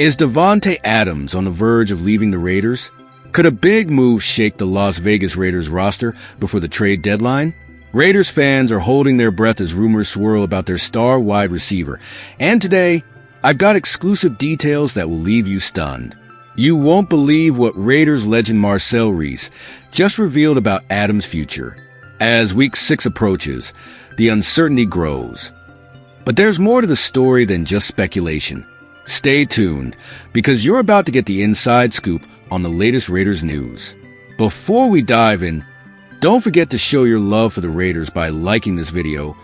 Is Davante Adams on the verge of leaving the Raiders? Could a big move shake the Las Vegas Raiders roster before the trade deadline? Raiders fans are holding their breath as rumors swirl about their star wide receiver. And today, I've got exclusive details that will leave you stunned. You won't believe what Raiders legend Marcel Reece just revealed about Adams' future. As Week 6 approaches, the uncertainty grows. But there's more to the story than just speculation. Stay tuned, because you're about to get the inside scoop on the latest Raiders news. Before we dive in, don't forget to show your love for the Raiders by liking this video,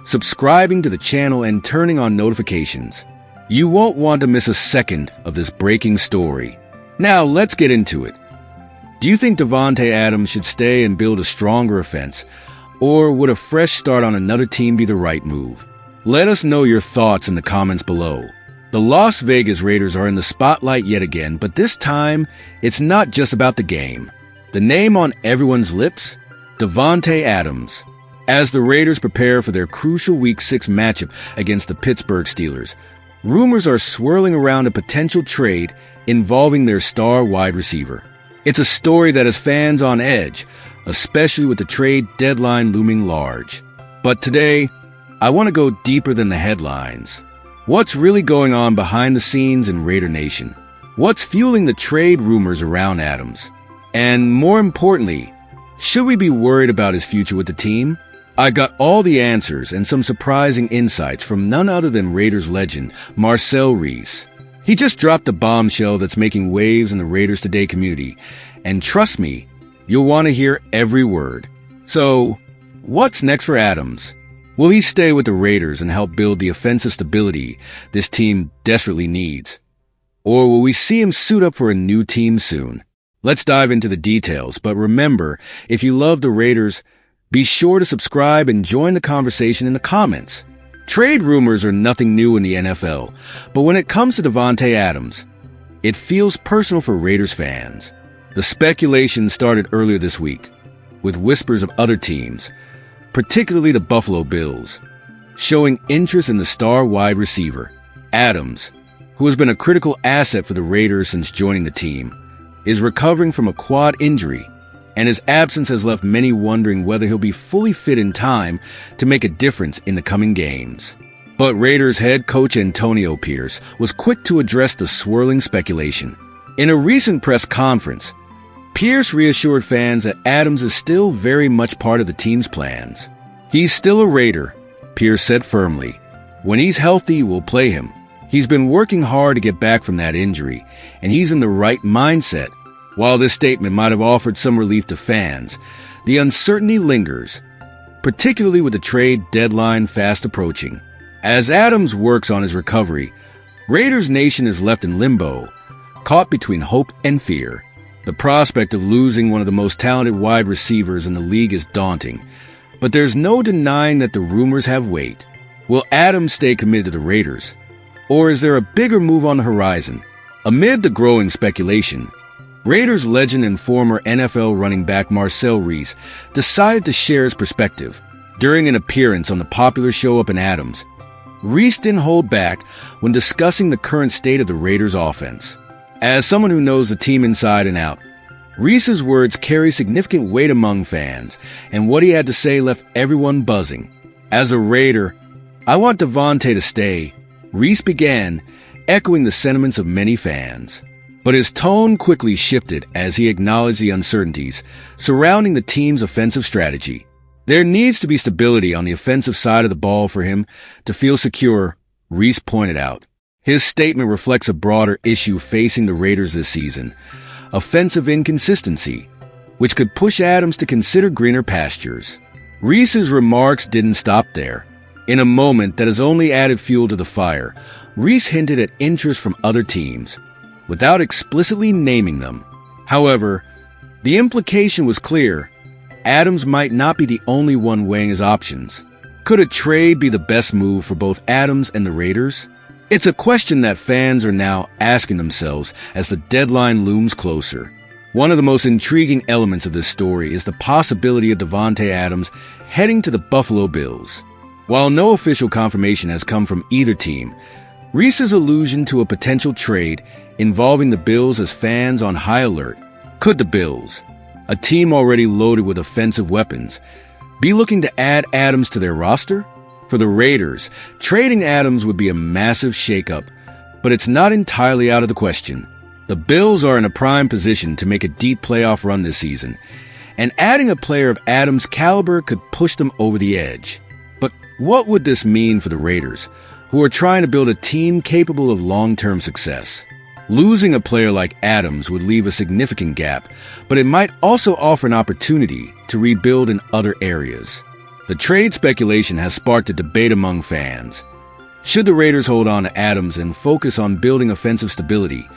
subscribing to the channel, and turning on notifications. You won't want to miss a second of this breaking story. Now, let's get into it. Do you think Davante Adams should stay and build a stronger offense, or would a fresh start on another team be the right move? Let us know your thoughts in the comments below. The Las Vegas Raiders are in the spotlight yet again, but this time, it's not just about the game. The name on everyone's lips? Davante Adams. As the Raiders prepare for their crucial Week 6 matchup against the Pittsburgh Steelers, rumors are swirling around a potential trade involving their star wide receiver. It's a story that has fans on edge, especially with the trade deadline looming large. But today, I want to go deeper than the headlines. What's really going on behind the scenes in Raider Nation? What's fueling the trade rumors around Adams? And more importantly, should we be worried about his future with the team? I got all the answers and some surprising insights from none other than Raiders legend Marcel Reece. He just dropped a bombshell that's making waves in the Raiders Today community, and trust me, you'll want to hear every word. So, what's next for Adams? Will he stay with the Raiders and help build the offensive stability this team desperately needs? Or will we see him suit up for a new team soon? Let's dive into the details, but remember, if you love the Raiders, be sure to subscribe and join the conversation in the comments. Trade rumors are nothing new in the NFL, but when it comes to Davante Adams, it feels personal for Raiders fans. The speculation started earlier this week, with whispers of other teams, particularly the Buffalo Bills, showing interest in the star wide receiver. Adams, who has been a critical asset for the Raiders since joining the team, is recovering from a quad injury, and his absence has left many wondering whether he'll be fully fit in time to make a difference in the coming games. But Raiders head coach Antonio Pierce was quick to address the swirling speculation. In a recent press conference, Pierce reassured fans that Adams is still very much part of the team's plans. He's still a Raider, Pierce said firmly. When he's healthy, we'll play him. He's been working hard to get back from that injury, and he's in the right mindset. While this statement might have offered some relief to fans, the uncertainty lingers, particularly with the trade deadline fast approaching. As Adams works on his recovery, Raiders Nation is left in limbo, caught between hope and fear. The prospect of losing one of the most talented wide receivers in the league is daunting, but there's no denying that the rumors have weight. Will Adams stay committed to the Raiders, or is there a bigger move on the horizon? Amid the growing speculation, Raiders legend and former NFL running back Marcel Reece decided to share his perspective. During an appearance on the popular show Up and Adams, Reece didn't hold back when discussing the current state of the Raiders offense. As someone who knows the team inside and out, Reece's words carry significant weight among fans, and what he had to say left everyone buzzing. As a Raider, I want Davante to stay, Reece began, echoing the sentiments of many fans. But his tone quickly shifted as he acknowledged the uncertainties surrounding the team's offensive strategy. There needs to be stability on the offensive side of the ball for him to feel secure, Reece pointed out. His statement reflects a broader issue facing the Raiders this season, offensive inconsistency, which could push Adams to consider greener pastures. Reece's remarks didn't stop there. In a moment that has only added fuel to the fire, Reece hinted at interest from other teams, without explicitly naming them. However, the implication was clear. Adams might not be the only one weighing his options. Could a trade be the best move for both Adams and the Raiders? It's a question that fans are now asking themselves as the deadline looms closer. One of the most intriguing elements of this story is the possibility of Davante Adams heading to the Buffalo Bills. While no official confirmation has come from either team, Reece's allusion to a potential trade involving the Bills has fans on high alert. Could the Bills, a team already loaded with offensive weapons, be looking to add Adams to their roster? For the Raiders, trading Adams would be a massive shakeup, but it's not entirely out of the question. The Bills are in a prime position to make a deep playoff run this season, and adding a player of Adams' caliber could push them over the edge. But what would this mean for the Raiders, who are trying to build a team capable of long-term success? Losing a player like Adams would leave a significant gap, but it might also offer an opportunity to rebuild in other areas. The trade speculation has sparked a debate among fans. Should the Raiders hold on to Adams and focus on building offensive stability,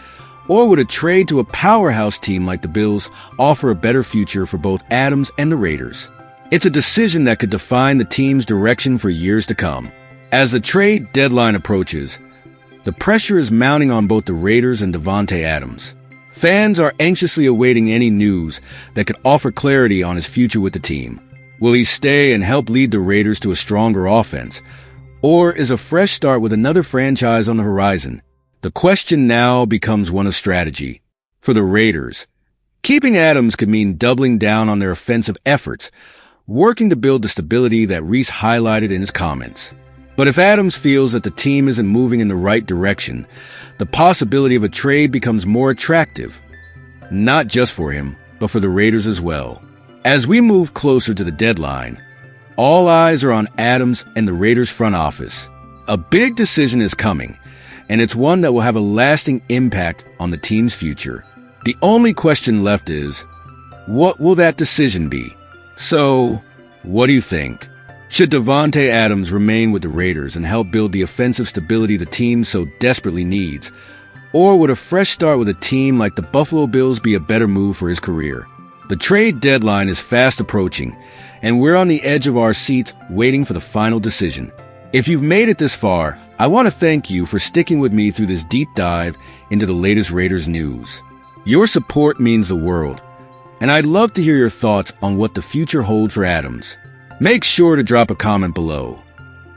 or would a trade to a powerhouse team like the Bills offer a better future for both Adams and the Raiders? It's a decision that could define the team's direction for years to come. As the trade deadline approaches, the pressure is mounting on both the Raiders and Davante Adams. Fans are anxiously awaiting any news that could offer clarity on his future with the team. Will he stay and help lead the Raiders to a stronger offense? Or is a fresh start with another franchise on the horizon? The question now becomes one of strategy. For the Raiders, keeping Adams could mean doubling down on their offensive efforts, working to build the stability that Reece highlighted in his comments. But if Adams feels that the team isn't moving in the right direction, the possibility of a trade becomes more attractive, not just for him, but for the Raiders as well. As we move closer to the deadline, all eyes are on Adams and the Raiders front office. A big decision is coming, and it's one that will have a lasting impact on the team's future. The only question left is, what will that decision be? So, what do you think? Should Davante Adams remain with the Raiders and help build the offensive stability the team so desperately needs? Or would a fresh start with a team like the Buffalo Bills be a better move for his career? The trade deadline is fast approaching, and we're on the edge of our seats waiting for the final decision. If you've made it this far, I want to thank you for sticking with me through this deep dive into the latest Raiders news. Your support means the world, and I'd love to hear your thoughts on what the future holds for Adams. Make sure to drop a comment below.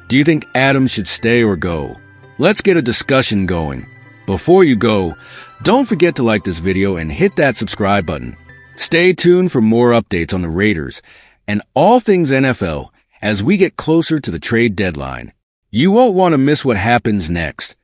Do you think Adams should stay or go? Let's get a discussion going. Before you go, don't forget to like this video and hit that subscribe button. Stay tuned for more updates on the Raiders and all things NFL as we get closer to the trade deadline. You won't want to miss what happens next.